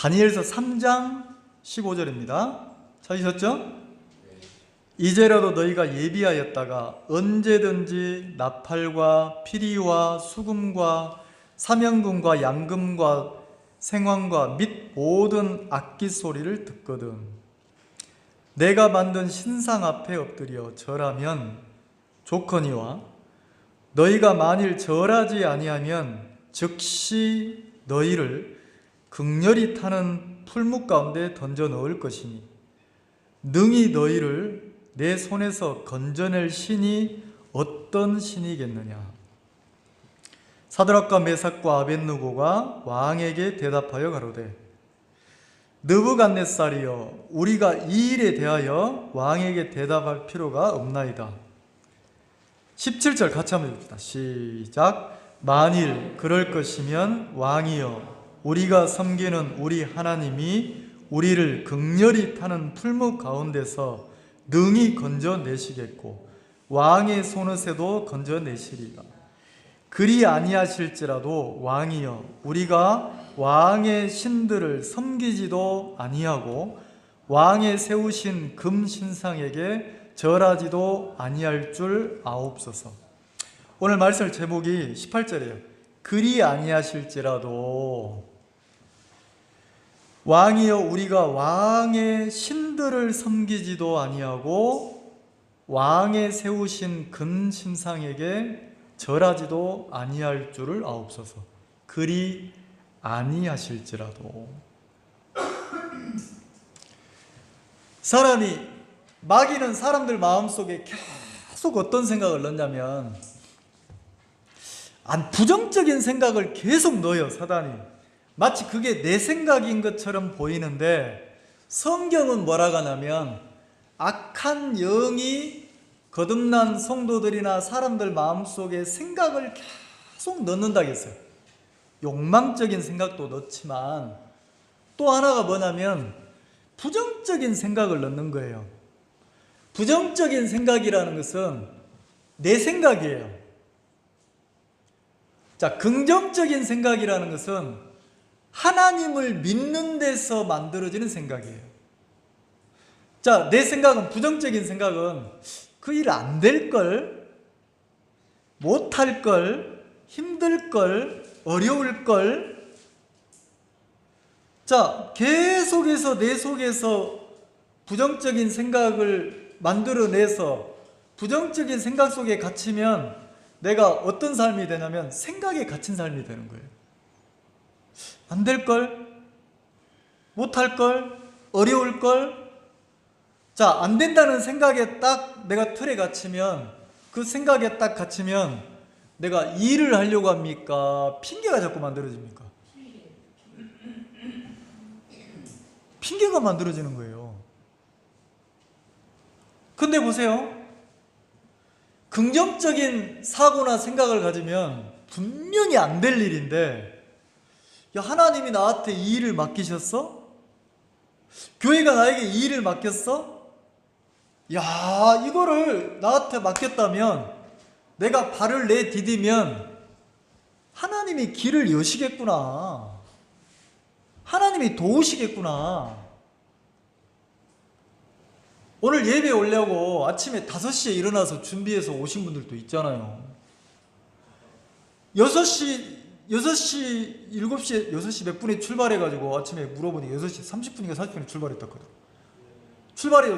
다니엘서 3장 15절입니다. 찾으셨죠? 이제라도 너희가 예비하였다가 언제든지 나팔과 피리와 수금과 사명금과 양금과 생황과 및 모든 악기 소리를 듣거든 내가 만든 신상 앞에 엎드려 절하면 좋거니와 너희가 만일 절하지 아니하면 즉시 너희를 극렬히 타는 풀무 가운데 던져 넣을 것이니 능히 너희를 내 손에서 건져낼 신이 어떤 신이겠느냐. 사드락과 메삭과 아벳느고가 왕에게 대답하여 가로되 느부갓네살이여 우리가 이 일에 대하여 왕에게 대답할 필요가 없나이다. 17절 같이 한번 읽읍시다. 시작. 만일 그럴 것이면 왕이여 우리가 섬기는 우리 하나님이 우리를 극렬히 타는 풀무 가운데서 능히 건져내시겠고 왕의 손에서도 건져내시리라. 그리 아니하실지라도 왕이여 우리가 왕의 신들을 섬기지도 아니하고 왕의 세우신 금 신상에게 절하지도 아니할 줄 아옵소서. 오늘 말씀 제목이 18절이에요. 그리 아니하실지라도 왕이여 우리가 왕의 신들을 섬기지도 아니하고 왕의 세우신 금 신상에게 절하지도 아니할 줄을 아옵소서. 그리 아니하실지라도. 사람이 마귀는 사람들 마음속에 계속 어떤 생각을 넣냐면 부정적인 생각을 계속 넣어요. 사단이 마치 그게 내 생각인 것처럼 보이는데 성경은 뭐라고 하냐면 악한 영이 거듭난 성도들이나 사람들 마음속에 생각을 계속 넣는다고 했어요. 욕망적인 생각도 넣지만 또 하나가 뭐냐면 부정적인 생각을 넣는 거예요. 부정적인 생각이라는 것은 내 생각이에요. 자, 긍정적인 생각이라는 것은 하나님을 믿는 데서 만들어지는 생각이에요. 자, 내 생각은 부정적인 생각은 그 일 안 될걸, 못할걸, 힘들걸, 어려울걸. 자, 계속해서 내 속에서 부정적인 생각을 만들어내서 부정적인 생각 속에 갇히면 내가 어떤 삶이 되냐면 생각에 갇힌 삶이 되는 거예요. 안 될걸, 못할걸, 어려울걸. 자, 안 된다는 생각에 딱 내가 틀에 갇히면 그 생각에 딱 갇히면 내가 일을 하려고 합니까? 핑계가 자꾸 만들어집니까? 핑계가 만들어지는 거예요. 근데 보세요. 긍정적인 사고나 생각을 가지면 분명히 안 될 일인데 야, 하나님이 나한테 이 일을 맡기셨어? 교회가 나에게 이 일을 맡겼어? 야, 이거를 나한테 맡겼다면 내가 발을 내디디면 하나님이 길을 여시겠구나. 하나님이 도우시겠구나. 오늘 예배 오려고 아침에 5시에 일어나서 준비해서 오신 분들도 있잖아요. 7시, 7시, 6시 몇 분에 출발해가지고 아침에 물어보니 6시 30분인가 40분에 출발했다거든. 출발해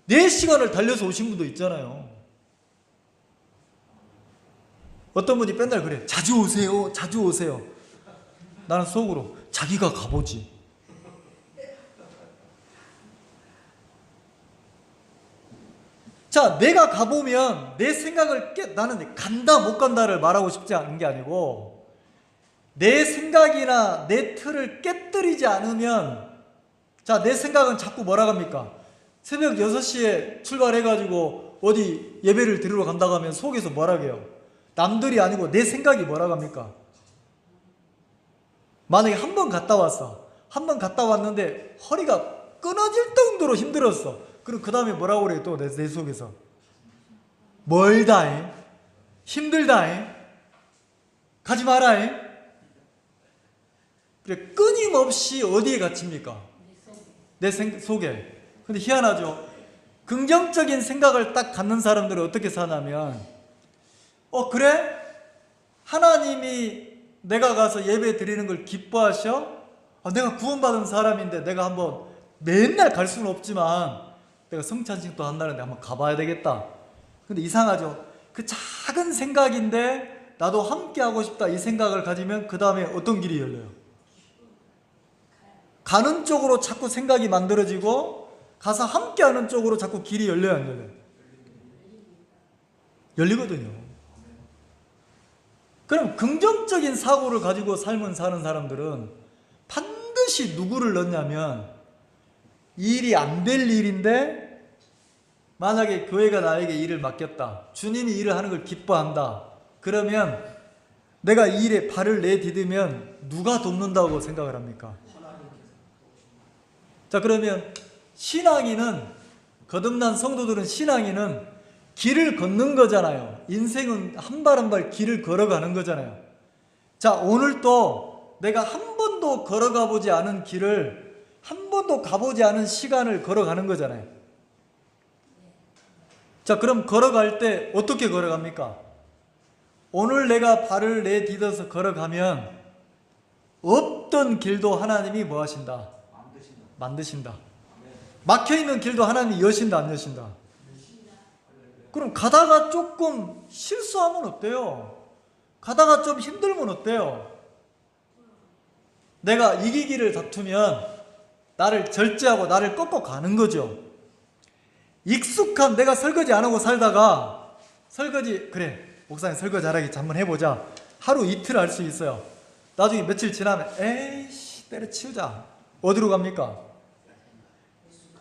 4시간을 달려서 오신 분도 있잖아요. 어떤 분이 맨날 그래. 자주 오세요. 자주 오세요. 나는 속으로 자기가 가보지. 자, 내가 가보면 내 생각을 나는 간다 못 간다를 말하고 싶지 않은 게 아니고 내 생각이나 내 틀을 깨뜨리지 않으면 자, 내 생각은 자꾸 뭐라 합니까? 새벽 6시에 출발해가지고 어디 예배를 드리러 간다고 하면 속에서 뭐라 해요? 남들이 아니고 내 생각이 뭐라 합니까? 만약에 한 번 갔다 왔어. 한 번 갔다 왔는데 허리가 끊어질 정도로 힘들었어. 그럼 그 다음에 뭐라고 그래 또 내 속에서? 멀다잉, 힘들다잉, 가지 마라잉. 그래, 끊임없이 어디에 갇힙니까? 내 속에. 근데 희한하죠. 긍정적인 생각을 딱 갖는 사람들은 어떻게 사냐면, 그래? 하나님이 내가 가서 예배 드리는 걸 기뻐하셔? 내가 구원받은 사람인데 내가 한번 맨날 갈 수는 없지만 내가 성찬식도 한다는데 한번 가봐야 되겠다. 근데 이상하죠. 그 작은 생각인데 나도 함께 하고 싶다 이 생각을 가지면 그 다음에 어떤 길이 열려요? 가는 쪽으로 자꾸 생각이 만들어지고 가서 함께 하는 쪽으로 자꾸 길이 열려요, 안 열려요? 열리거든요. 그럼 긍정적인 사고를 가지고 삶을 사는 사람들은 반드시 누구를 넣냐면, 일이 안 될 일인데 만약에 교회가 나에게 일을 맡겼다, 주님이 일을 하는 걸 기뻐한다, 그러면 내가 이 일에 발을 내디디면 누가 돕는다고 생각을 합니까? 자, 그러면 신앙인은, 거듭난 성도들은 신앙인은 길을 걷는 거잖아요. 인생은 한 발 한 발 길을 걸어가는 거잖아요. 자, 오늘 또 내가 한 번도 걸어가 보지 않은 길을, 한 번도 가보지 않은 시간을 걸어가는 거잖아요. 자, 그럼 걸어갈 때 어떻게 걸어갑니까? 오늘 내가 발을 내디뎌서 걸어가면 없던 길도 하나님이 뭐 하신다? 만드신다. 막혀있는 길도 하나님이 여신다, 안 여신다? 그럼 가다가 조금 실수하면 어때요? 가다가 좀 힘들면 어때요? 내가 이기기를 다투면 나를 절제하고 나를 꺾어 가는 거죠. 익숙한, 내가 설거지 안 하고 살다가 설거지, 그래 목사님 설거지 잘하기 한번 해보자, 하루 이틀 할 수 있어요. 나중에 며칠 지나면 에이씨 때려치우자. 어디로 갑니까?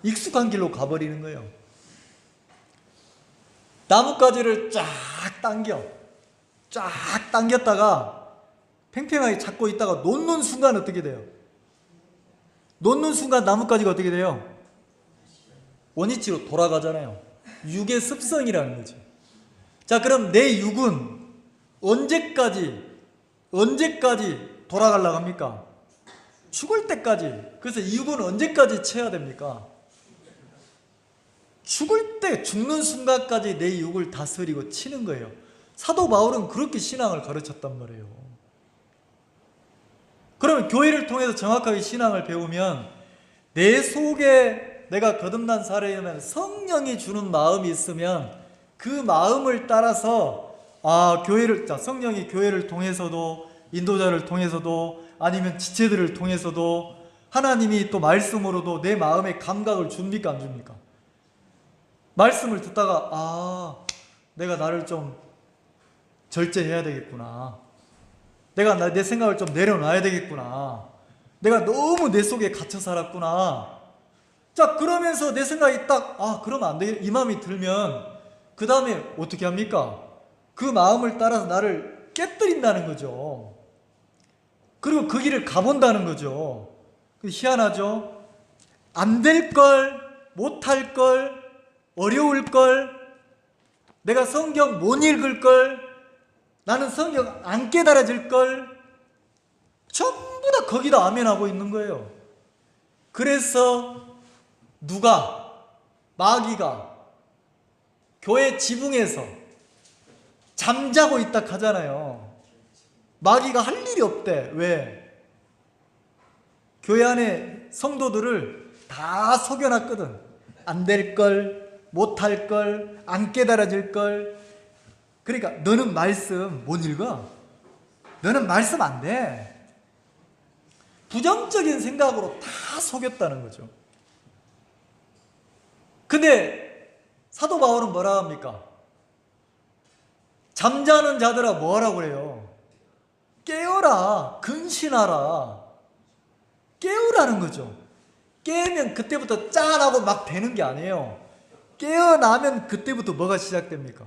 익숙한 길로 가버리는 거예요. 나뭇가지를 쫙 당겼다가 팽팽하게 잡고 있다가 놓는 순간 어떻게 돼요? 놓는 순간 나뭇가지가 어떻게 돼요? 원위치로 돌아가잖아요. 육의 습성이라는 거죠. 자, 그럼 내 육은 언제까지 돌아가려고 합니까? 죽을 때까지. 그래서 이 육은 언제까지 쳐야 됩니까? 죽을 때, 죽는 순간까지 내 육을 다스리고 치는 거예요. 사도 바울은 그렇게 신앙을 가르쳤단 말이에요. 그러면 교회를 통해서 정확하게 신앙을 배우면 내 속에, 내가 거듭난 사람이면 성령이 주는 마음이 있으면 그 마음을 따라서 교회를, 성령이 교회를 통해서도, 인도자를 통해서도, 아니면 지체들을 통해서도, 하나님이 또 말씀으로도 내 마음의 감각을 줍니까, 안 줍니까? 말씀을 듣다가 내가 나를 좀 절제해야 되겠구나, 내가 내 생각을 좀 내려놔야 되겠구나, 내가 너무 내 속에 갇혀 살았구나. 자, 그러면서 내 생각이 딱 그러면 안 되겠, 이 마음이 들면 그 다음에 어떻게 합니까? 그 마음을 따라서 나를 깨뜨린다는 거죠. 그리고 그 길을 가본다는 거죠. 희한하죠? 안 될 걸, 못할 걸, 어려울 걸, 내가 성경 못 읽을 걸, 나는 성경 안 깨달아질 걸, 전부 다 거기다 아멘하고 있는 거예요. 그래서 마귀가 교회 지붕에서 잠자고 있다 하잖아요. 마귀가 할 일이 없대. 왜? 교회 안에 성도들을 다 속여놨거든. 안 될 걸, 못할 걸, 안 깨달아질 걸. 그러니까 너는 말씀 못 읽어? 너는 말씀 안 돼. 부정적인 생각으로 다 속였다는 거죠. 근데 사도 바울은 뭐라 합니까? 잠자는 자들아 뭐 하라고 그래요? 깨어라, 근신하라. 깨우라는 거죠. 깨면 그때부터 짠하고 막 되는 게 아니에요. 깨어나면 그때부터 뭐가 시작됩니까?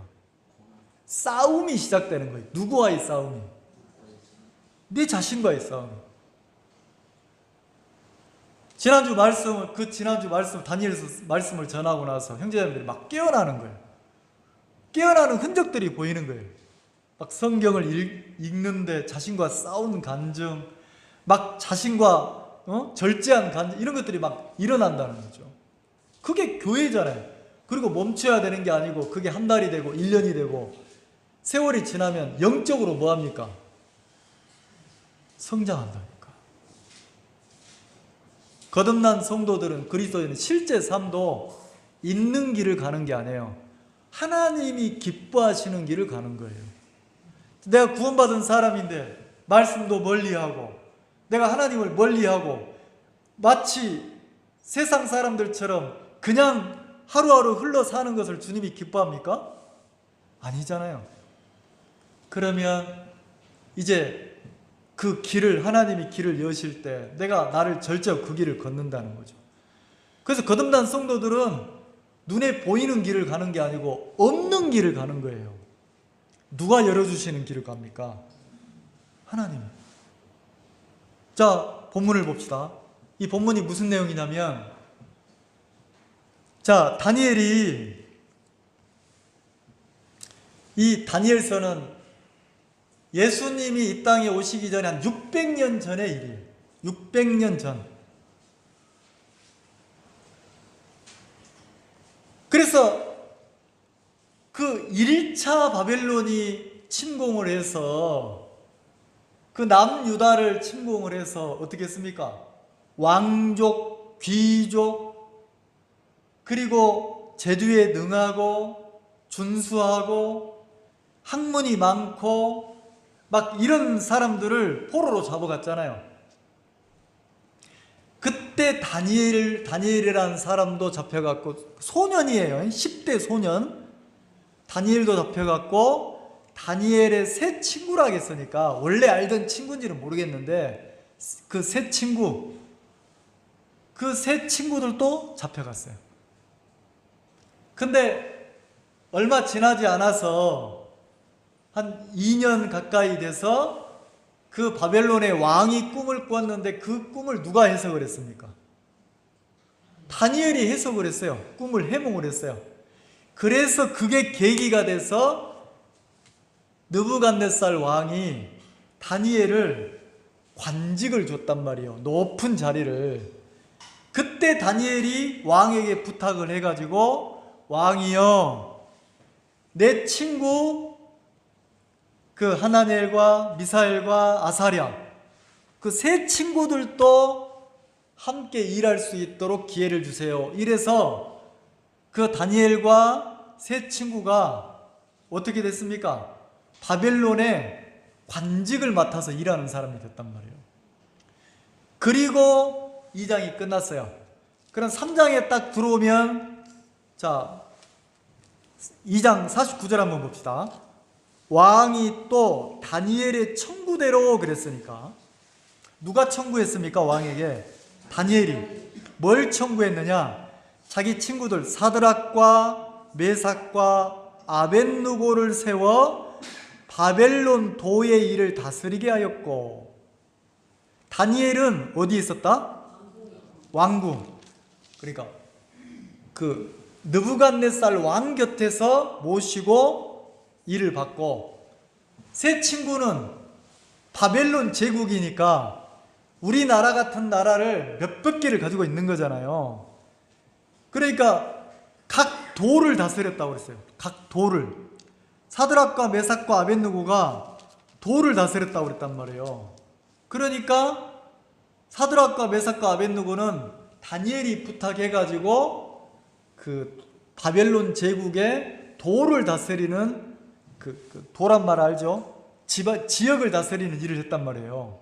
싸움이 시작되는 거예요. 누구와의 싸움이? 네 자신과의 싸움. 지난주 말씀, 다니엘서 말씀을 전하고 나서 형제자매들이 막 깨어나는 거예요. 깨어나는 흔적들이 보이는 거예요. 막 성경을 읽는데 자신과 싸우는 감정, 막 자신과 절제한 간증 이런 것들이 막 일어난다는 거죠. 그게 교회잖아요. 그리고 멈춰야 되는 게 아니고 그게 한 달이 되고 1년이 되고 세월이 지나면 영적으로 뭐합니까? 성장한다니까. 거듭난 성도들은 그리스도인은 실제 삶도 있는 길을 가는 게 아니에요. 하나님이 기뻐하시는 길을 가는 거예요. 내가 구원받은 사람인데 말씀도 멀리하고 내가 하나님을 멀리하고 마치 세상 사람들처럼 그냥 하루하루 흘러 사는 것을 주님이 기뻐합니까? 아니잖아요. 그러면 이제 그 길을 하나님이 길을 여실 때 내가 나를 절제하고 그 길을 걷는다는 거죠. 그래서 거듭난 성도들은 눈에 보이는 길을 가는 게 아니고 없는 길을 가는 거예요. 누가 열어주시는 길을 갑니까? 하나님. 자, 본문을 봅시다. 이 본문이 무슨 내용이냐면, 자, 다니엘이, 이 다니엘서는 예수님이 이 땅에 오시기 전에 한 600년 전의 일이에요. 600년 전. 그래서 그 1차 바벨론이 침공을 해서 그 남유다를 침공을 해서 어떻게 했습니까? 왕족, 귀족, 그리고 제주에 능하고 준수하고 학문이 많고 막 이런 사람들을 포로로 잡아갔잖아요. 그때 다니엘이라는 사람도 잡혀갔고, 소년이에요. 10대 소년. 다니엘도 잡혀갔고, 다니엘의 새 친구라 했으니까 원래 알던 친구인지는 모르겠는데 그 새 친구들도 잡혀갔어요. 근데 얼마 지나지 않아서 한 2년 가까이 돼서 그 바벨론의 왕이 꿈을 꿨는데 그 꿈을 누가 해석을 했습니까? 다니엘이 해석을 했어요. 꿈을 해몽을 했어요. 그래서 그게 계기가 돼서 느부갓네살 왕이 다니엘을 관직을 줬단 말이에요. 높은 자리를. 그때 다니엘이 왕에게 부탁을 해가지고, 왕이여, 내 친구 그 하나넬과 미사엘과 아사랴 그 세 친구들도 함께 일할 수 있도록 기회를 주세요. 이래서 그 다니엘과 세 친구가 어떻게 됐습니까? 바벨론의 관직을 맡아서 일하는 사람이 됐단 말이에요. 그리고 2장이 끝났어요. 그럼 3장에 딱 들어오면, 자, 2장 49절 한번 봅시다. 왕이 또 다니엘의 청구대로 그랬으니까, 누가 청구했습니까? 왕에게 다니엘이 뭘 청구했느냐? 자기 친구들 사드락과 메삭과 아벳느고를 세워 바벨론 도의 일을 다스리게 하였고, 다니엘은 어디 있었다? 왕궁. 그러니까 그 느부갓네살 왕 곁에서 모시고 일을 받고, 세 친구는 바벨론 제국이니까 우리나라 같은 나라를 몇백 개를 가지고 있는 거잖아요. 그러니까 각 도를 다스렸다고 그랬어요. 각 도를. 사드락과 메삭과 아벳느고가 도를 다스렸다고 그랬단 말이에요. 그러니까 사드락과 메삭과 아벳느고는 다니엘이 부탁해가지고 그 바벨론 제국의 도를 다스리는 그 도란 말 알죠? 지역을 다스리는 일을 했단 말이에요.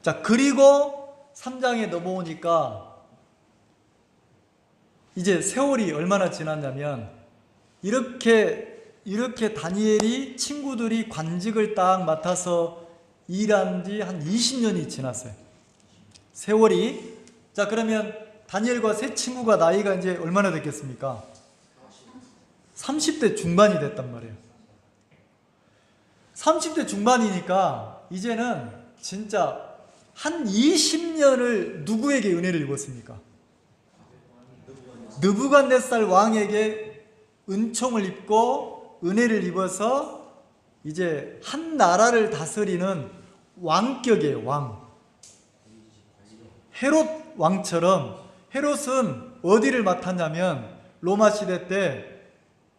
자, 그리고 3장에 넘어오니까 이제 세월이 얼마나 지났냐면, 이렇게 다니엘이 친구들이 관직을 딱 맡아서 일한 지 한 20년이 지났어요. 세월이. 자, 그러면 다니엘과 세 친구가 나이가 이제 얼마나 됐겠습니까? 30대 중반이 됐단 말이에요. 30대 중반이니까 이제는 진짜 한 20년을 누구에게 은혜를 입었습니까? 느부갓네살 왕에게 은총을 입고 은혜를 입어서 이제 한 나라를 다스리는 왕격이에요. 왕. 헤롯 왕처럼, 헤롯은 어디를 맡았냐면 로마 시대 때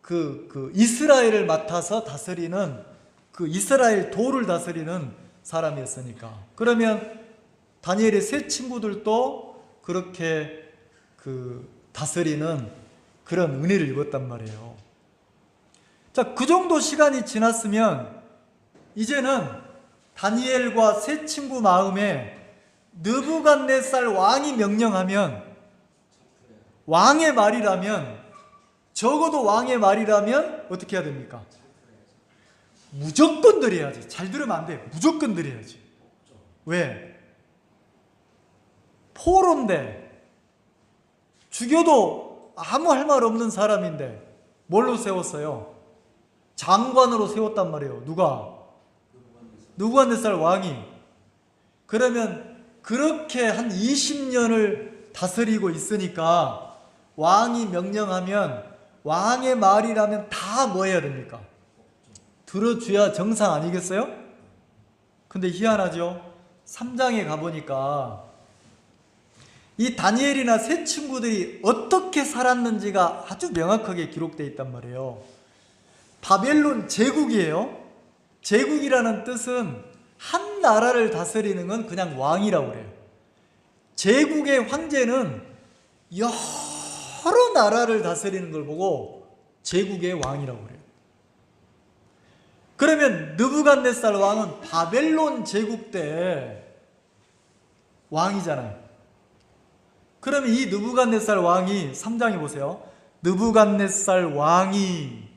그 이스라엘을 맡아서 다스리는, 그 이스라엘 도를 다스리는 사람이었으니까. 그러면 다니엘의 세 친구들도 그렇게 다스리는 그런 은혜를 입었단 말이에요. 자, 그 정도 시간이 지났으면 이제는 다니엘과 세 친구 마음에 느부갓네살 왕이 명령하면, 왕의 말이라면, 적어도 왕의 말이라면 어떻게 해야 됩니까? 무조건 드려야지. 잘 들으면 안 돼. 무조건 드려야지. 왜? 포로인데, 죽여도 아무 할 말 없는 사람인데 뭘로 세웠어요? 장관으로 세웠단 말이에요. 누가? 느부갓네살 왕이. 그러면 그렇게 한 20년을 다스리고 있으니까 왕이 명령하면, 왕의 말이라면 다 뭐 해야 됩니까? 들어줘야 정상 아니겠어요? 근데 희한하죠? 3장에 가보니까 이 다니엘이나 세 친구들이 어떻게 살았는지가 아주 명확하게 기록되어 있단 말이에요. 바벨론 제국이에요. 제국이라는 뜻은 한 나라를 다스리는 건 그냥 왕이라고 그래요. 제국의 황제는 여러 나라를 다스리는 걸 보고 제국의 왕이라고 그래요. 그러면 느부갓네살 왕은 바벨론 제국 때 왕이잖아요. 그러면 이 느부갓네살 왕이 3장에 보세요. 느부갓네살 왕이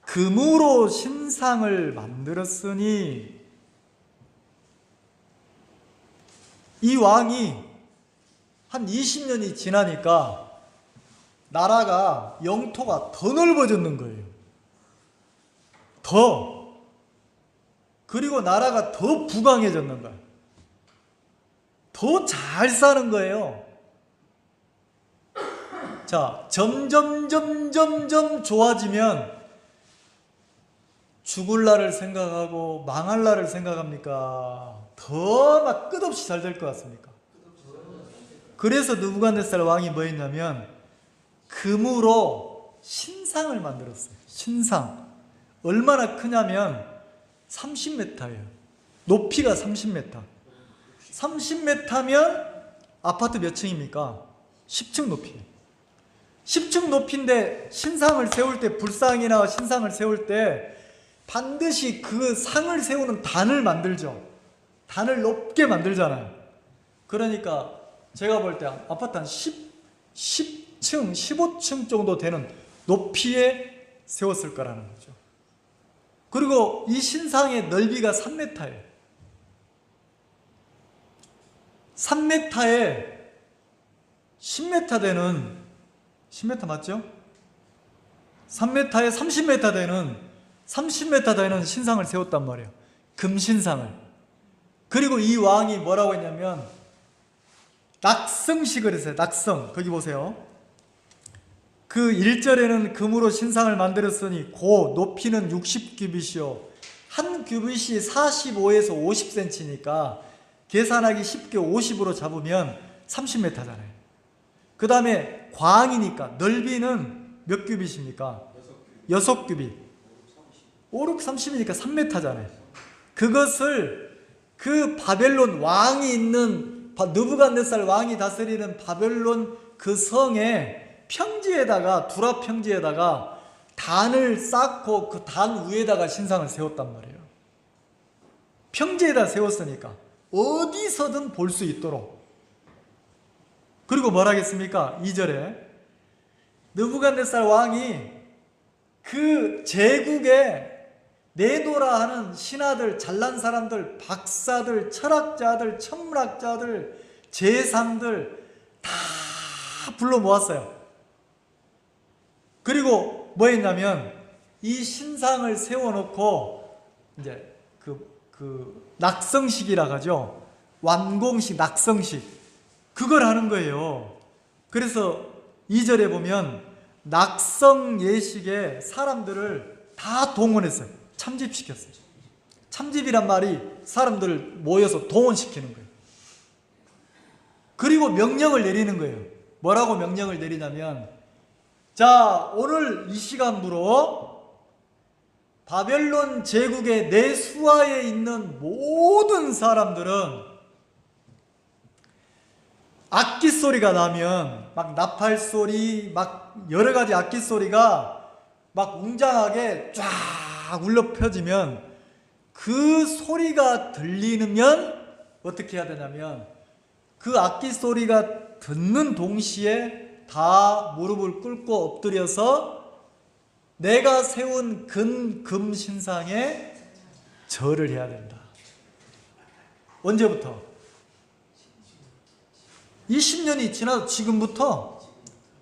금으로 신상을 만들었으니, 이 왕이 한 20년이 지나니까 나라가, 영토가 더 넓어졌는 거예요. 더. 그리고 나라가 더 부강해졌는 거예요. 더 잘 사는 거예요. 자, 점점 좋아지면 죽을 날을 생각하고 망할 날을 생각합니까? 더 막 끝없이 잘 될 것 같습니까? 그래서 느부갓네살 왕이 뭐 했냐면 금으로 신상을 만들었어요. 신상. 얼마나 크냐면 30m예요. 높이가 30m. 30m면 아파트 몇 층입니까? 10층 높이. 10층 높이인데 신상을 세울 때, 불상이나 신상을 세울 때 반드시 그 상을 세우는 단을 만들죠. 단을 높게 만들잖아요. 그러니까 제가 볼 때 아파트 한 10층, 15층 정도 되는 높이에 세웠을 거라는 거죠. 그리고 이 신상의 넓이가 3m예요. 3m에 10m 되는, 10m 맞죠? 3m에 30m 되는, 30m 되는 신상을 세웠단 말이에요. 금신상을. 그리고 이 왕이 뭐라고 했냐면 낙성식을 했어요. 낙성. 거기 보세요. 그 1절에는 금으로 신상을 만들었으니 고 높이는 60규빗이요. 한 규빗이 45에서 50cm니까 계산하기 쉽게 50으로 잡으면 30m잖아요. 그 다음에 광이니까 넓이는 몇 규빗입니까? 6규빗. 5, 6, 30이니까 3m잖아요. 그것을 그 바벨론 왕이 있는, 느부갓네살 왕이 다스리는 바벨론 그 성의 평지에다가, 두라 평지에다가 단을 쌓고 그 단 위에다가 신상을 세웠단 말이에요. 평지에다 세웠으니까 어디서든 볼 수 있도록. 그리고 뭘 하겠습니까? 2절에 느부갓네살 왕이 그 제국에 내노라 하는 신하들, 잘난 사람들, 박사들, 철학자들, 천문학자들, 재상들 다 불러 모았어요. 그리고 뭐 했냐면 이 신상을 세워놓고 이제 그 낙성식이라고 하죠. 완공식, 낙성식. 그걸 하는 거예요. 그래서 2절에 보면 낙성 예식에 사람들을 다 동원했어요. 참집시켰어요. 참집이란 말이 사람들을 모여서 동원시키는 거예요. 그리고 명령을 내리는 거예요. 뭐라고 명령을 내리냐면, 자, 오늘 이 시간부로 바벨론 제국의 내 수하에 있는 모든 사람들은 악기 소리가 나면, 막 나팔 소리, 막 여러 가지 악기 소리가 막 웅장하게 쫙 울려 펴지면, 그 소리가 들리면 어떻게 해야 되냐면, 그 악기 소리가 듣는 동시에 다 무릎을 꿇고 엎드려서 내가 세운 금 신상에 절을 해야 된다. 언제부터? 20년이 지나서 지금부터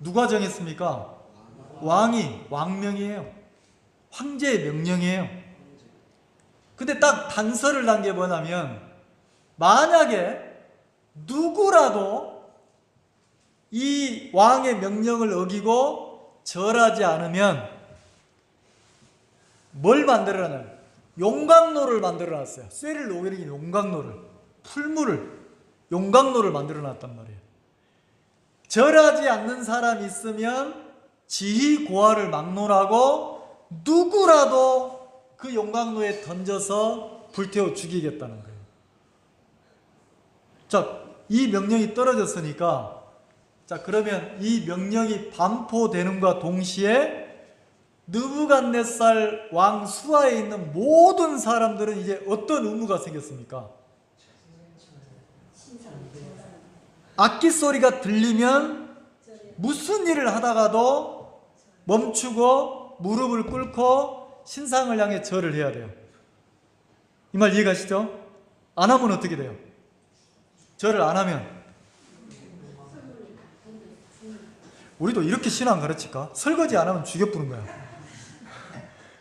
누가 정했습니까? 왕명이에요. 황제의 명령이에요. 근데 딱 단서를 단 게 뭐냐면, 만약에 누구라도 이 왕의 명령을 어기고 절하지 않으면 뭘 만들어놨나요? 용광로를 만들어놨어요. 쇠를 녹이는 용광로를, 풀물을, 용광로를 만들어놨단 말이에요. 절하지 않는 사람이 있으면 지휘고하를 막론하고 누구라도 그 용광로에 던져서 불태워 죽이겠다는 거예요. 자, 이 명령이 떨어졌으니까, 자, 그러면 이 명령이 반포되는과 동시에 느부갓네살 왕 수하에 있는 모든 사람들은 이제 어떤 의무가 생겼습니까? 악기 소리가 들리면 무슨 일을 하다가도 멈추고 무릎을 꿇고 신상을 향해 절을 해야 돼요. 이 말 이해가시죠? 안 하면 어떻게 돼요? 절을 안 하면, 우리도 이렇게 신앙 가르칠까? 설거지 안 하면 죽여 부는 거야.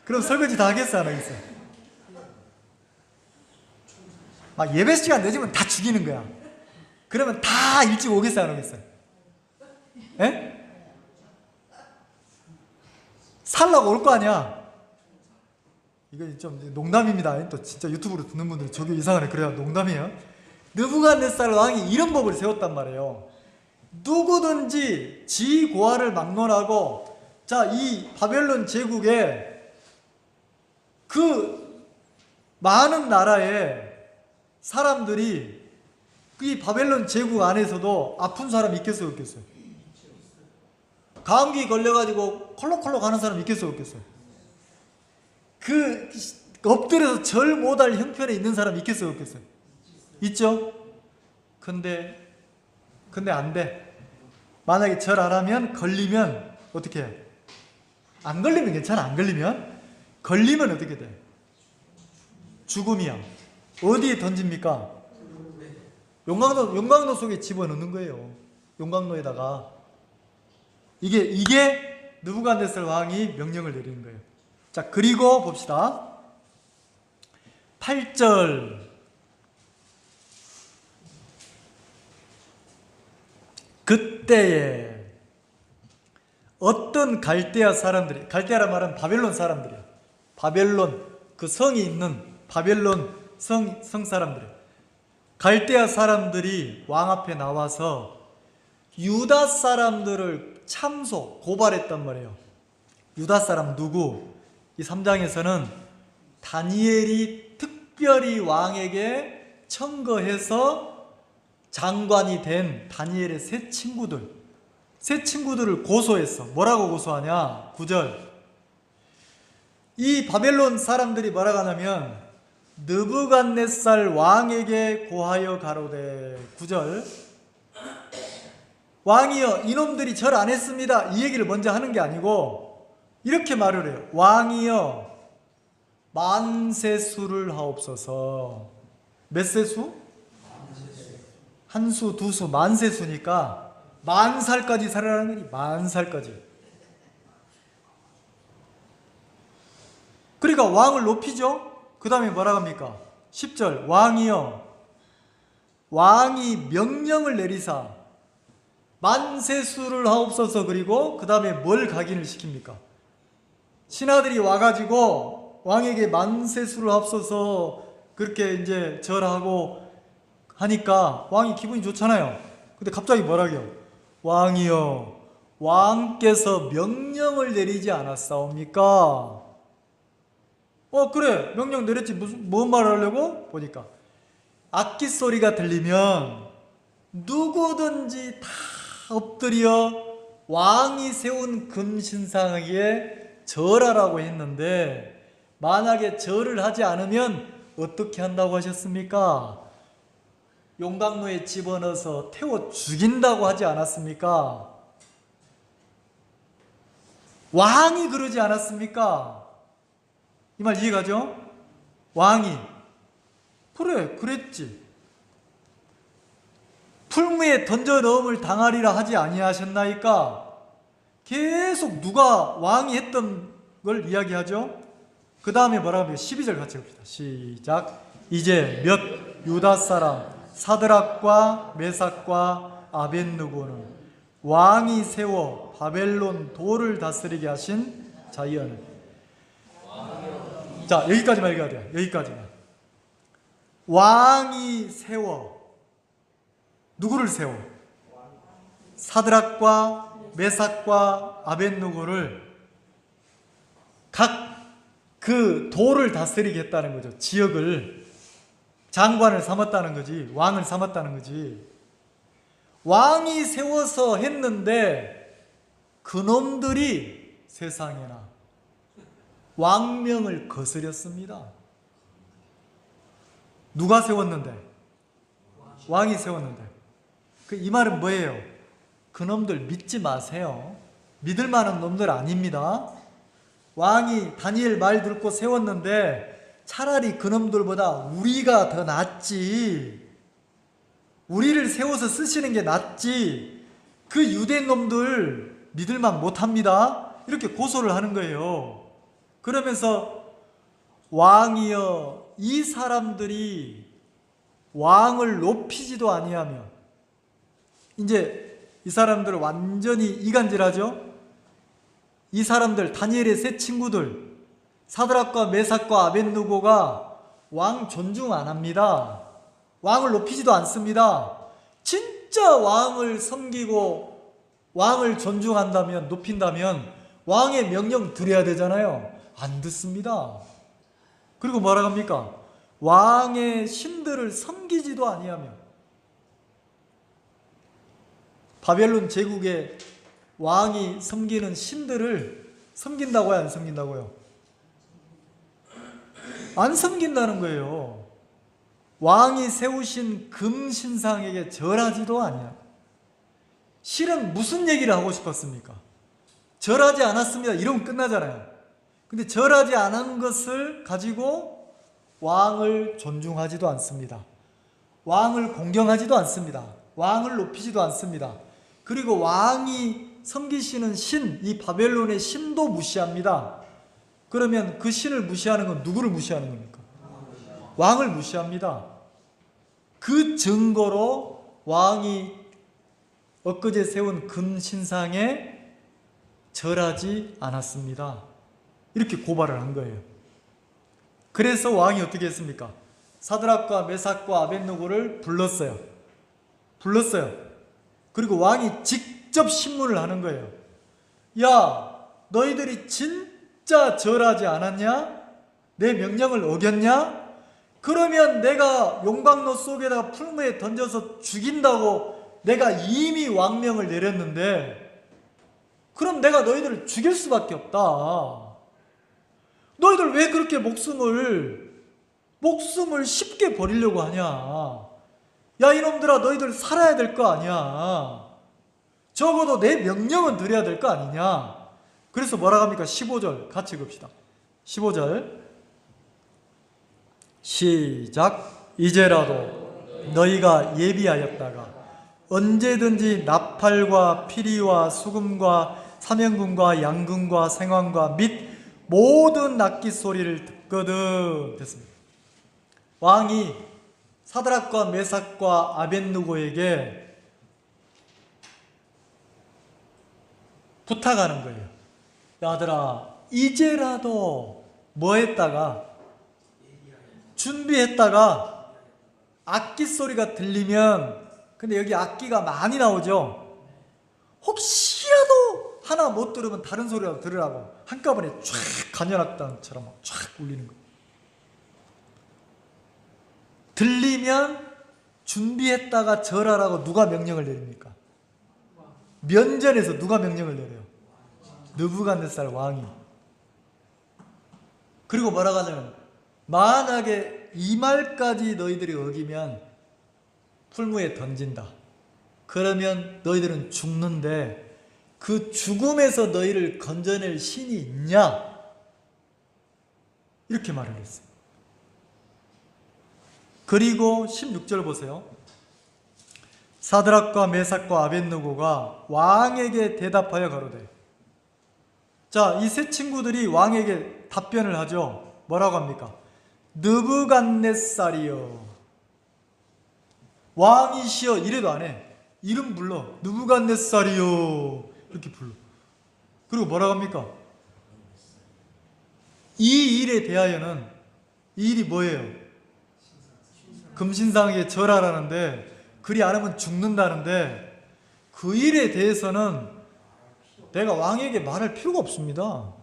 그럼 설거지 다 하겠어, 안 하겠어? 막 예배 시간 늦으면 다 죽이는 거야. 그러면 다 일찍 오겠어, 안 오겠어? 에? 살라고 올 거 아니야. 이거 좀 농담입니다. 또 진짜 유튜브로 듣는 분들 저게 이상하네. 그래야 농담이에요. 느부갓네살 왕이 이런 법을 세웠단 말이에요. 누구든지 지고하를 막론하고, 자, 이 바벨론 제국에 그 많은 나라의 사람들이 이 바벨론 제국 안에서도 아픈 사람 있겠어요, 없겠어요? 감기 걸려가지고 콜록콜록 하는 사람 있겠어요, 없겠어요? 그 엎드려서 절 못할 형편에 있는 사람 있겠어요, 없겠어요? 있죠? 근데 안 돼. 만약에 절 안 하면 걸리면 어떻게 해? 안 걸리면 괜찮아. 안 걸리면? 걸리면 어떻게 돼? 죽음이야. 어디에 던집니까? 용광로 속에 집어넣는 거예요. 용광로에다가. 이게 느부갓네살 왕이 명령을 내리는 거예요. 자, 그리고 봅시다. 8절. 그때에 어떤 갈대아 사람들이, 갈대아란 말은 바벨론 사람들이에요. 바벨론, 그 성이 있는 바벨론 성 사람들이에요. 갈대아 사람들이 왕 앞에 나와서 유다 사람들을 고발했단 말이에요. 유다 사람 누구? 이 3장에서는 다니엘이 특별히 왕에게 청거해서 장관이 된 다니엘의 세 친구들을 고소했어. 뭐라고 고소하냐? 9절. 이 바벨론 사람들이 뭐라고 하냐면, 느부갓네살 왕에게 고하여 가로되, 9절. 왕이여, 이놈들이 절 안 했습니다. 이 얘기를 먼저 하는 게 아니고 이렇게 말을 해요. 왕이여, 만세수를 하옵소서. 몇 세수? 한 수, 두 수, 만세수니까 만살까지 살아라는 거니. 만살까지. 그러니까 왕을 높이죠. 그 다음에 뭐라고 합니까? 10절. 왕이여, 왕이 명령을 내리사 만세수를 하옵소서. 그리고 그 다음에 뭘 각인을 시킵니까? 신하들이 와가지고 왕에게 만세수를 합쳐서 그렇게 이제 절하고 하니까 왕이 기분이 좋잖아요. 근데 갑자기 뭐라고요? 왕이여, 왕께서 명령을 내리지 않았사옵니까? 그래, 명령 내렸지. 뭔 말을 하려고? 보니까 악기 소리가 들리면 누구든지 다 엎드려 왕이 세운 금신상에게 절하라고 했는데, 만약에 절을 하지 않으면 어떻게 한다고 하셨습니까? 용광로에 집어넣어서 태워 죽인다고 하지 않았습니까? 왕이 그러지 않았습니까? 이 말 이해가죠? 왕이 그래, 그랬지. 풀무에 던져 넣음을 당하리라 하지 아니하셨나이까? 계속 누가 왕이 했던 걸 이야기하죠. 그 다음에 뭐라고 하면 12절 같이 봅시다. 시작. 이제 몇 유다 사람 사드락과 메삭과 아벳느고는 왕이 세워 바벨론 도를 다스리게 하신 자이언을. 자, 여기까지만 읽어야 돼요. 여기까지만. 왕이 세워. 누구를 세워? 사드락과 메삭과 아벳느고를 각 그 도를 다스리게 했다는 거죠. 지역을. 장관을 삼았다는 거지. 왕을 삼았다는 거지. 왕이 세워서 했는데 그놈들이 세상에나 왕명을 거스렸습니다. 누가 세웠는데? 왕이 세웠는데. 이 말은 뭐예요? 그놈들 믿지 마세요. 믿을 만한 놈들 아닙니다. 왕이 다니엘 말 듣고 세웠는데 차라리 그놈들보다 우리가 더 낫지. 우리를 세워서 쓰시는 게 낫지. 그 유대 놈들 믿을만 못합니다. 이렇게 고소를 하는 거예요. 그러면서 왕이여, 이 사람들이 왕을 높이지도 아니하며, 이제 이 사람들 완전히 이간질하죠. 이 사람들, 다니엘의 세 친구들 사드락과 메삭과 아벳느고가 왕 존중 안 합니다. 왕을 높이지도 않습니다. 진짜 왕을 섬기고 왕을 존중한다면, 높인다면 왕의 명령 드려야 되잖아요. 안 듣습니다. 그리고 뭐라고 합니까? 왕의 신들을 섬기지도 아니하며. 바벨론 제국의 왕이 섬기는 신들을 섬긴다고요, 안 섬긴다고요? 안 섬긴다는 거예요. 왕이 세우신 금신상에게 절하지도 아니야. 실은 무슨 얘기를 하고 싶었습니까? 절하지 않았습니다. 이러면 끝나잖아요. 근데 절하지 않은 것을 가지고 왕을 존중하지도 않습니다. 왕을 공경하지도 않습니다. 왕을 높이지도 않습니다. 그리고 왕이 섬기시는 신, 이 바벨론의 신도 무시합니다. 그러면 그 신을 무시하는 건 누구를 무시하는 겁니까? 왕을 무시합니다. 그 증거로 왕이 엊그제 세운 금신상에 절하지 않았습니다. 이렇게 고발을 한 거예요. 그래서 왕이 어떻게 했습니까? 사드락과 메삭과 아벳느고를 불렀어요. 그리고 왕이 직접 신문을 하는 거예요. 야, 너희들이 진짜 절하지 않았냐? 내 명령을 어겼냐? 그러면 내가 용광로 속에다가 풀무에 던져서 죽인다고 내가 이미 왕명을 내렸는데, 그럼 내가 너희들을 죽일 수밖에 없다. 너희들 왜 그렇게 목숨을 쉽게 버리려고 하냐? 야, 이놈들아, 너희들 살아야 될 거 아니야. 적어도 내 명령은 드려야 될 거 아니냐. 그래서 뭐라고 합니까? 15절 같이 읽읍시다. 15절 시작. 이제라도 너희가 예비하였다가 언제든지 나팔과 피리와 수금과 사명금과 양금과 생황과 및 모든 악기 소리를 듣거든. 됐습니다. 왕이 사드락과 메삭과 아벳느고에게 부탁하는 거예요. 야들아, 이제라도 뭐 했다가 준비했다가 악기 소리가 들리면, 근데 여기 악기가 많이 나오죠. 혹시라도 하나 못 들으면 다른 소리라도 들으라고 한꺼번에 쫙 간현악단처럼 쫙 울리는 거. 들리면 준비했다가 절하라고 누가 명령을 내립니까? 면전에서 누가 명령을 내려요? 느부갓네살 왕이. 그리고 뭐라고 하냐면, 만약에 이 말까지 너희들이 어기면 풀무에 던진다. 그러면 너희들은 죽는데 그 죽음에서 너희를 건져낼 신이 있냐? 이렇게 말을 했어요. 그리고 16절 보세요. 사드락과 메삭과 아벳느고가 왕에게 대답하여 가로되. 자, 이 세 친구들이 왕에게 답변을 하죠. 뭐라고 합니까? 느부갓네살이여, 왕이시여, 이래도 안 해. 이름 불러. 느부갓네살이여, 이렇게 불러. 그리고 뭐라고 합니까? 이 일에 대하여는, 이 일이 뭐예요? 금신상에게 절하라는데, 그리 않으면 죽는다는데, 그 일에 대해서는 내가 왕에게 말할 필요가 없습니다.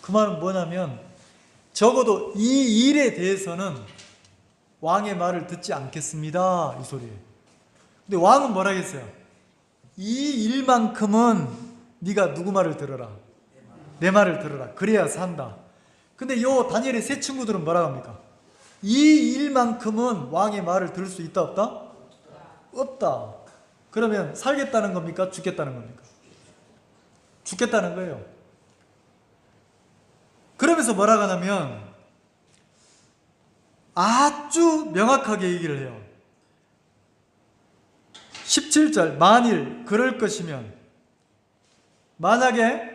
그 말은 뭐냐면, 적어도 이 일에 대해서는 왕의 말을 듣지 않겠습니다, 이 소리예요. 근데 왕은 뭐라 했어요? 이 일만큼은 네가 누구 말을 들어라? 내 말을 들어라. 그래야 산다. 근데 요 다니엘의 세 친구들은 뭐라고 합니까? 이 일만큼은 왕의 말을 들을 수 있다, 없다? 없다. 그러면 살겠다는 겁니까? 죽겠다는 겁니까? 죽겠다는 거예요. 그러면서 뭐라고 하냐면 아주 명확하게 얘기를 해요. 17절, 만일 그럴 것이면, 만약에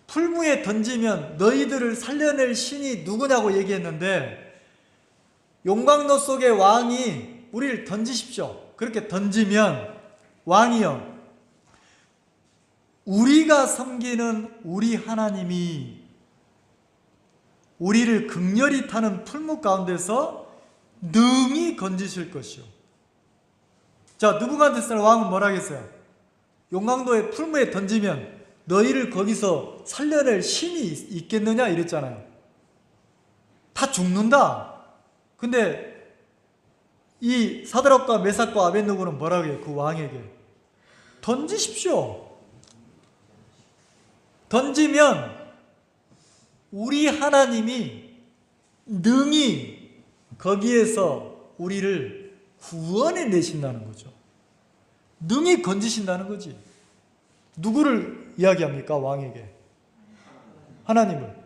풀무에 던지면 너희들을 살려낼 신이 누구냐고 얘기했는데, 용광로 속의 왕이 우리를 던지십시오. 그렇게 던지면 왕이여, 우리가 섬기는 우리 하나님이 우리를 극렬히 타는 풀무 가운데서 능히 건지실 것이요. 자, 느부갓네살 왕은 뭐라 하겠어요? 용광로의 풀무에 던지면 너희를 거기서 살려낼 신이 있겠느냐 이랬잖아요. 다 죽는다. 근데 이 사드락과 메삭과 아벳느고는 뭐라고 해요? 그 왕에게 던지십시오. 던지면 우리 하나님이 능히 거기에서 우리를 구원해 내신다는 거죠. 능히 건지신다는 거지. 누구를 이야기합니까? 왕에게. 하나님을.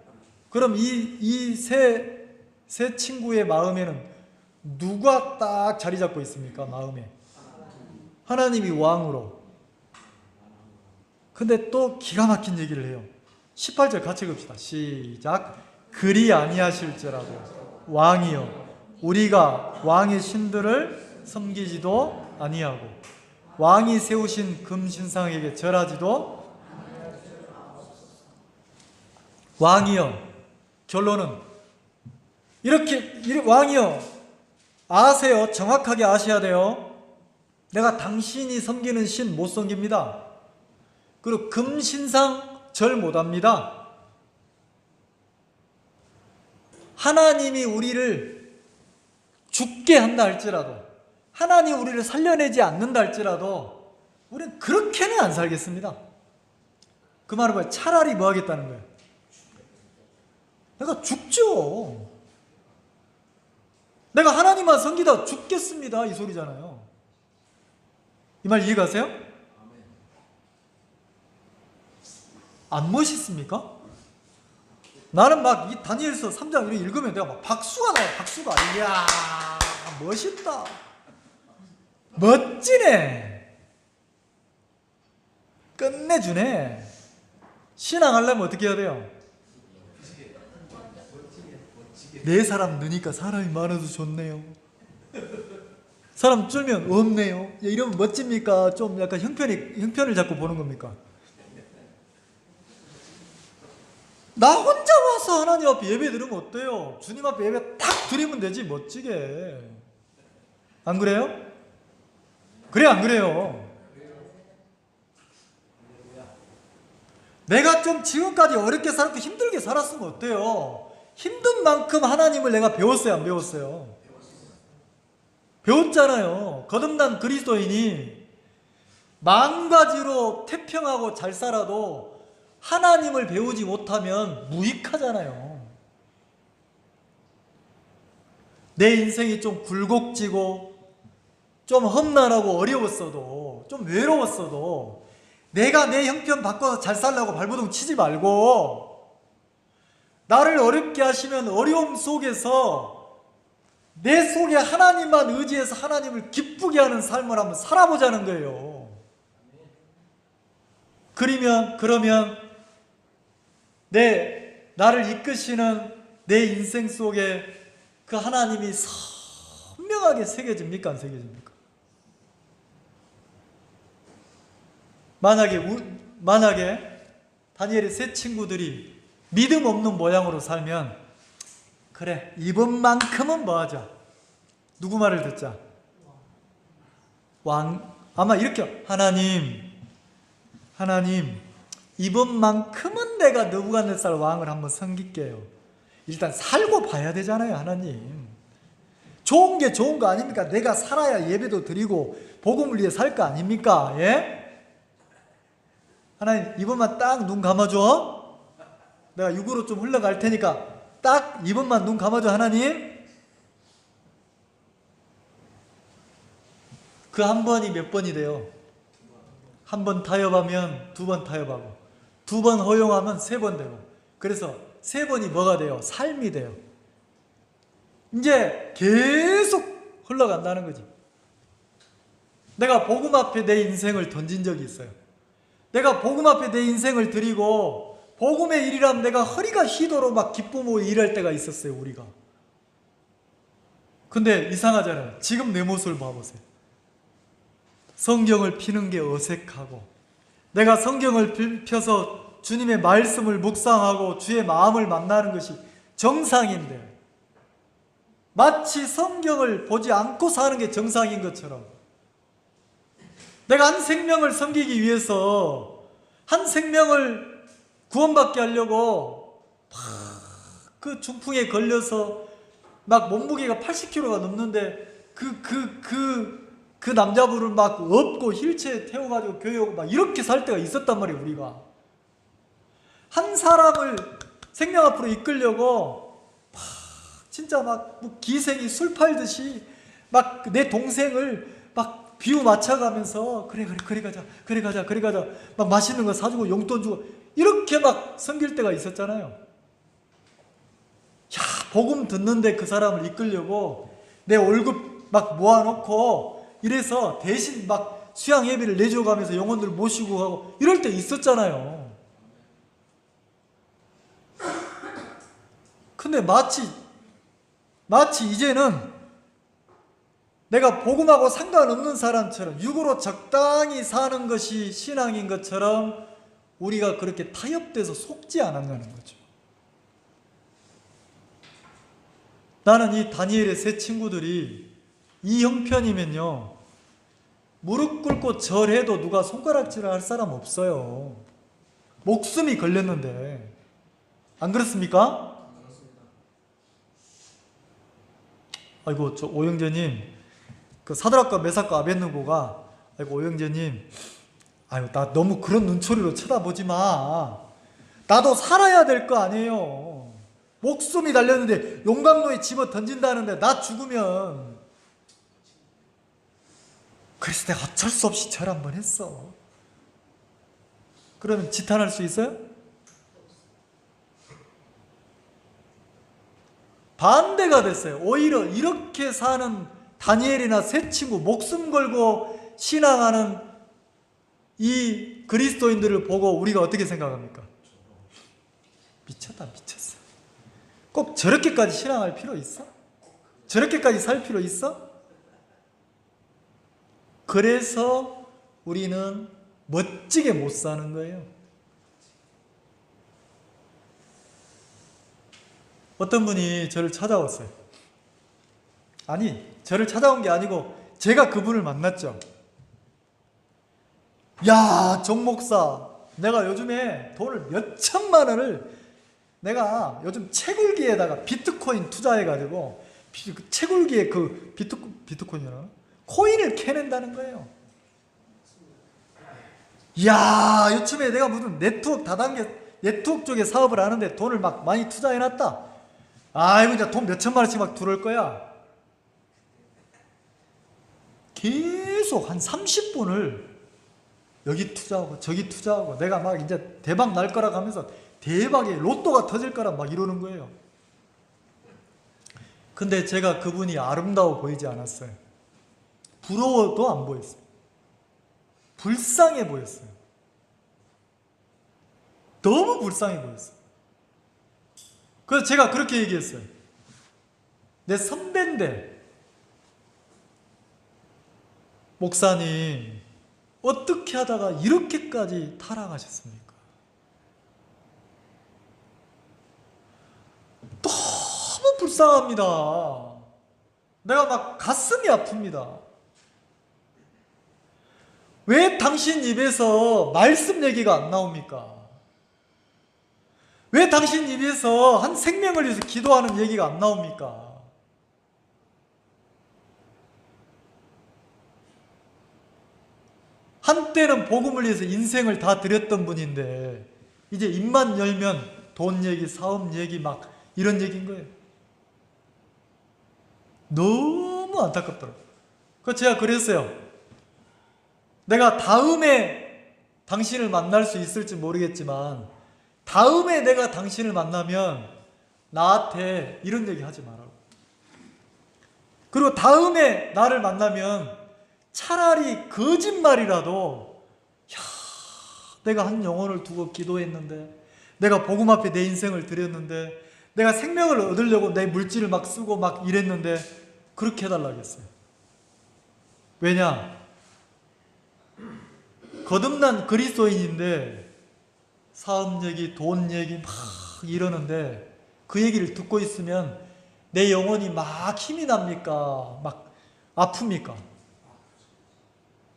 그럼 이 세 친구의 마음에는 누가 딱 자리 잡고 있습니까? 마음에. 하나님이 왕으로. 근데 또 기가 막힌 얘기를 해요. 18절 같이 읽읍시다. 시작. 그리 아니하실지라도 왕이여, 우리가 왕의 신들을 섬기지도 아니하고 왕이 세우신 금신상에게 절하지도. 왕이여, 결론은 이렇게 왕이여 아세요. 정확하게 아셔야 돼요. 내가 당신이 섬기는 신 못 섬깁니다. 그리고 금신상 절 못합니다. 하나님이 우리를 죽게 한다 할지라도, 하나님 우리를 살려내지 않는다 할지라도 우리는 그렇게는 안 살겠습니다. 그 말은 뭐예요? 차라리 뭐 하겠다는 거예요? 내가 죽죠. 내가 하나님만 섬기다 죽겠습니다, 이 소리잖아요. 이 말 이해가세요? 안 멋있습니까? 나는 막 이 다니엘서 3장 이렇게 읽으면 내가 막 박수가 나와. 박수가. 이야, 멋있다. 멋지네. 끝내주네. 신앙하려면 어떻게 해야 돼요? 네 사람 느니까 사람이 많아도 좋네요. 사람 줄면 없네요. 이러면 멋집니까? 좀 약간 형편을 자꾸 보는 겁니까? 나 혼자 와서 하나님 앞에 예배 드리면 어때요? 주님 앞에 예배 딱 드리면 되지, 멋지게. 안 그래요? 그래, 안 그래요? 내가 좀 지금까지 어렵게 살았고 힘들게 살았으면 어때요? 힘든 만큼 하나님을 내가 배웠어요, 안 배웠어요? 배웠잖아요. 거듭난 그리스도인이 마음가지로 태평하고 잘 살아도 하나님을 배우지 못하면 무익하잖아요. 내 인생이 좀 굴곡지고 좀 험난하고 어려웠어도 좀 외로웠어도 내가 내 형편 바꿔서 잘 살려고 발버둥 치지 말고 나를 어렵게 하시면 어려움 속에서 내 속에 하나님만 의지해서 하나님을 기쁘게 하는 삶을 한번 살아보자는 거예요. 그러면 나를 이끄시는 내 인생 속에 그 하나님이 선명하게 새겨집니까? 안 새겨집니까? 만약에 다니엘의 세 친구들이 믿음 없는 모양으로 살면 그래, 이번만큼은 뭐 하자? 누구 말을 듣자? 아마 이렇게 하나님 이번만큼은 내가 느부갓네살 왕을 한번 섬길게요. 일단 살고 봐야 되잖아요. 하나님 좋은 게 좋은 거 아닙니까? 내가 살아야 예배도 드리고 복음을 위해 살 거 아닙니까? 예? 하나님 이번만 딱 눈 감아줘. 내가 육으로 좀 흘러갈 테니까 딱 이번만 눈 감아줘. 하나님. 그 한 번이 몇 번이 돼요? 한 번 타협하면 두 번 타협하고 두 번 허용하면 세 번 되고 그래서 세 번이 뭐가 돼요? 삶이 돼요. 이제 계속 흘러간다는 거지. 내가 복음 앞에 내 인생을 던진 적이 있어요. 내가 복음 앞에 내 인생을 드리고 복음의 일이라면 내가 허리가 휘도록 막 기쁨으로 일할 때가 있었어요. 우리가. 근데 이상하잖아요. 지금 내 모습을 봐보세요. 성경을 피는 게 어색하고 내가 성경을 펴서 주님의 말씀을 묵상하고 주의 마음을 만나는 것이 정상인데 마치 성경을 보지 않고 사는 게 정상인 것처럼 내가 한 생명을 섬기기 위해서 한 생명을 구원받게 하려고 그 중풍에 걸려서 막 몸무게가 80kg가 넘는데 그 남자분을 막 업고 휠체어에 태워가지고 교회 오고 막 이렇게 살 때가 있었단 말이에요. 우리가 한 사람을 생명 앞으로 이끌려고 막 진짜 막 기생이 술 팔듯이 막 내 동생을 막 비유 맞춰가면서 그래 가자 막 맛있는 거 사주고 용돈 주고 이렇게 막 섬길 때가 있었잖아요. 야, 복음 듣는데 그 사람을 이끌려고 내 월급 막 모아놓고 이래서 대신 막 수양 예배를 내줘가면서 영혼들 모시고 가고 이럴 때 있었잖아요. 근데 마치 이제는 내가 복음하고 상관없는 사람처럼 육으로 적당히 사는 것이 신앙인 것처럼 우리가 그렇게 타협돼서 속지 않았냐는 거죠. 나는 이 다니엘의 세 친구들이 이 형편이면요 무릎 꿇고 절해도 누가 손가락질을 할 사람 없어요. 목숨이 걸렸는데 안 그렇습니까? 아이고 저 오영재님 그 사드락과 메삭과 아벳느고가 아이고 오영재님 아유 나 너무 그런 눈초리로 쳐다보지 마. 나도 살아야 될 거 아니에요. 목숨이 달렸는데 용광로에 집어 던진다는데 나 죽으면 그래서 내가 어쩔 수 없이 절 한번 했어. 그러면 지탄할 수 있어요? 반대가 됐어요. 오히려 이렇게 사는 다니엘이나 세 친구 목숨 걸고 신앙하는 이 그리스도인들을 보고 우리가 어떻게 생각합니까? 미쳤어. 꼭 저렇게까지 신앙할 필요 있어? 저렇게까지 살 필요 있어? 그래서 우리는 멋지게 못 사는 거예요. 어떤 분이 저를 찾아왔어요. 아니, 저를 찾아온 게 아니고 제가 그분을 만났죠. 야, 정 목사, 내가 요즘에 돈을 몇 천만 원을 내가 요즘 채굴기에다가 비트코인 투자해가지고 채굴기에 그 비트코인이나 코인을 캐낸다는 거예요. 야, 요즘에 내가 무슨 네트워크 다단계 네트워크 쪽에 사업을 하는데 돈을 막 많이 투자해놨다. 아이고, 이제 돈 몇 천만 원씩 막 들어올 거야. 계속 한 30분을 여기 투자하고 저기 투자하고 내가 막 이제 대박 날 거라 하면서 대박의 로또가 터질 거라 막 이러는 거예요. 근데 제가 그분이 아름다워 보이지 않았어요. 부러워도 안 보였어요. 불쌍해 보였어요. 너무 불쌍해 보였어요. 그래서 제가 그렇게 얘기했어요. 내 선배인데, 목사님, 어떻게 하다가 이렇게까지 타락하셨습니까? 너무 불쌍합니다. 내가 막 가슴이 아픕니다. 왜 당신 입에서 말씀 얘기가 안 나옵니까? 왜 당신 입에서 한 생명을 위해서 기도하는 얘기가 안 나옵니까? 한때는 복음을 위해서 인생을 다 드렸던 분인데 이제 입만 열면 돈 얘기, 사업 얘기 막 이런 얘기인 거예요. 너무 안타깝더라고요. 그래서 제가 그랬어요. 내가 다음에 당신을 만날 수 있을지 모르겠지만 다음에 내가 당신을 만나면 나한테 이런 얘기 하지 말라고. 그리고 다음에 나를 만나면 차라리 거짓말이라도, 야, 내가 한 영혼을 두고 기도했는데, 내가 복음 앞에 내 인생을 드렸는데, 내가 생명을 얻으려고 내 물질을 막 쓰고 막 이랬는데 그렇게 해달라고 했어요. 왜냐? 거듭난 그리스도인인데 사업 얘기, 돈 얘기 막 이러는데 그 얘기를 듣고 있으면 내 영혼이 막 힘이 납니까? 막 아픕니까?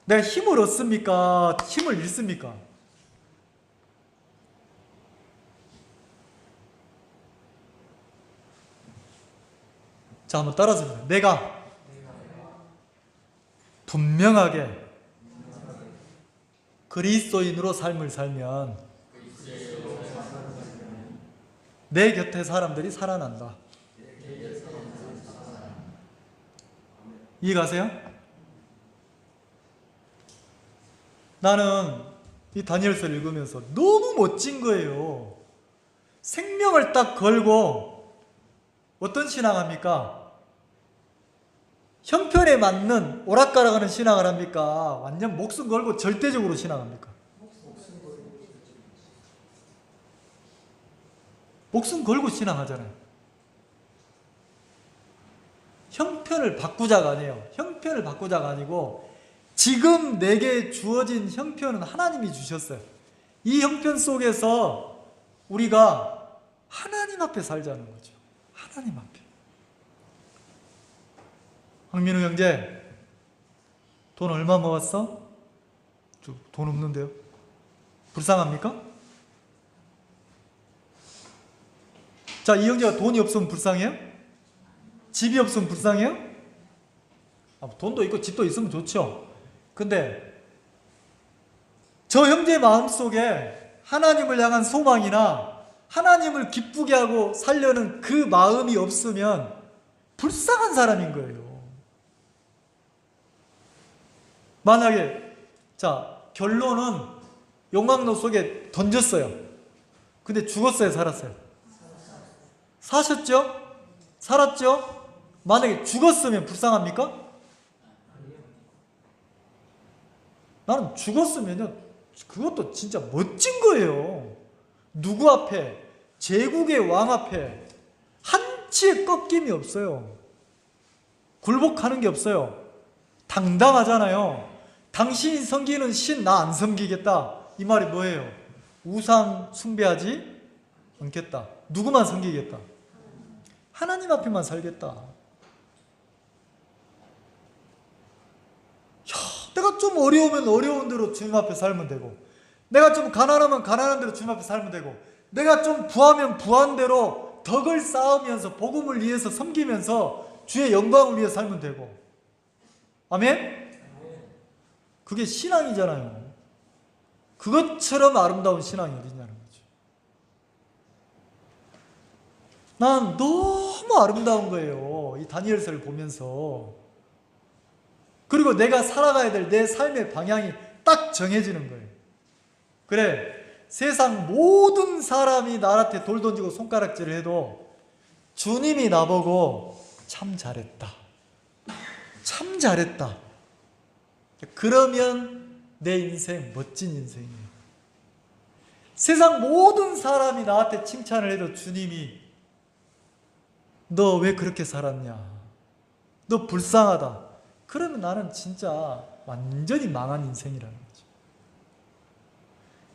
내가 힘을 얻습니까? 힘을 잃습니까? 자, 한번 따라서 내가 분명하게 그리스도인으로 삶을 살면 내 곁에 사람들이 살아난다. 이해가세요? 나는 이 다니엘서를 읽으면서 너무 멋진 거예요. 생명을 딱 걸고 어떤 신앙합니까? 형편에 맞는 오락가락하는 신앙을 합니까? 완전 목숨 걸고 절대적으로 신앙합니까? 목숨 걸고 신앙하잖아요. 형편을 바꾸자가 아니에요. 형편을 바꾸자가 아니고 지금 내게 주어진 형편은 하나님이 주셨어요. 이 형편 속에서 우리가 하나님 앞에 살자는 거죠. 하나님 앞에. 황민우 형제, 돈 얼마 모았어? 돈 없는데요. 불쌍합니까? 자, 이 형제가 돈이 없으면 불쌍해요? 집이 없으면 불쌍해요? 돈도 있고 집도 있으면 좋죠. 근데 저 형제 마음속에 하나님을 향한 소망이나 하나님을 기쁘게 하고 살려는 그 마음이 없으면 불쌍한 사람인 거예요. 만약에, 자, 결론은 용광로 속에 던졌어요. 근데 죽었어요, 살았어요? 사셨죠? 살았죠? 만약에 죽었으면 불쌍합니까? 나는 죽었으면요, 그것도 진짜 멋진 거예요. 누구 앞에, 제국의 왕 앞에 한치의 꺾임이 없어요. 굴복하는 게 없어요. 당당하잖아요. 당신이 섬기는 신 나 안 섬기겠다. 이 말이 뭐예요? 우상 숭배하지 않겠다. 누구만 섬기겠다? 하나님 앞에만 살겠다. 야, 내가 좀 어려우면 어려운 대로 주님 앞에 살면 되고, 내가 좀 가난하면 가난한 대로 주님 앞에 살면 되고, 내가 좀 부하면 부한 대로 덕을 쌓으면서 복음을 위해서 섬기면서 주의 영광을 위해 살면 되고. 아멘? 그게 신앙이잖아요. 그것처럼 아름다운 신앙이 어디냐는 거죠. 난 너무 아름다운 거예요. 이 다니엘서를 보면서. 그리고 내가 살아가야 될 내 삶의 방향이 딱 정해지는 거예요. 그래, 세상 모든 사람이 나한테 돌 던지고 손가락질을 해도 주님이 나보고 참 잘했다. 참 잘했다. 그러면 내 인생 멋진 인생이에요. 세상 모든 사람이 나한테 칭찬을 해도 주님이 너 왜 그렇게 살았냐? 너 불쌍하다. 그러면 나는 진짜 완전히 망한 인생이라는 거죠.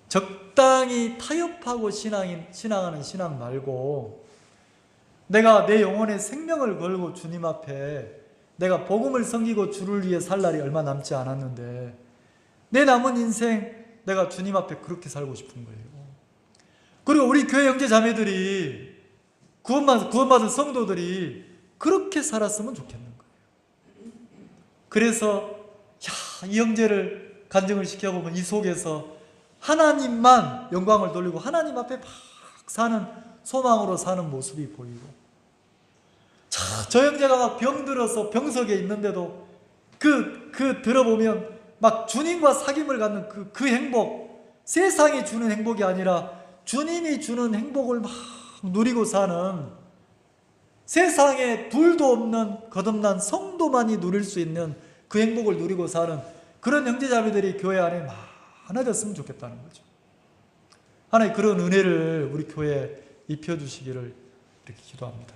적당히 타협하고 신앙하는 신앙 말고 내가 내 영혼의 생명을 걸고 주님 앞에 내가 복음을 섬기고 주를 위해 살 날이 얼마 남지 않았는데 내 남은 인생 내가 주님 앞에 그렇게 살고 싶은 거예요. 그리고 우리 교회 형제 자매들이 구원받은 성도들이 그렇게 살았으면 좋겠는 거예요. 그래서 이 형제를 간증을 시켜보면 이 속에서 하나님만 영광을 돌리고 하나님 앞에 막 사는, 소망으로 사는 모습이 보이고, 저 형제가 막 병들어서 병석에 있는데도 들어보면 막 주님과 사귐을 갖는 그 행복, 세상이 주는 행복이 아니라 주님이 주는 행복을 막 누리고 사는, 세상에 둘도 없는 거듭난 성도만이 누릴 수 있는 그 행복을 누리고 사는 그런 형제자매들이 교회 안에 많아졌으면 좋겠다는 거죠. 하나님 그런 은혜를 우리 교회에 입혀주시기를 이렇게 기도합니다.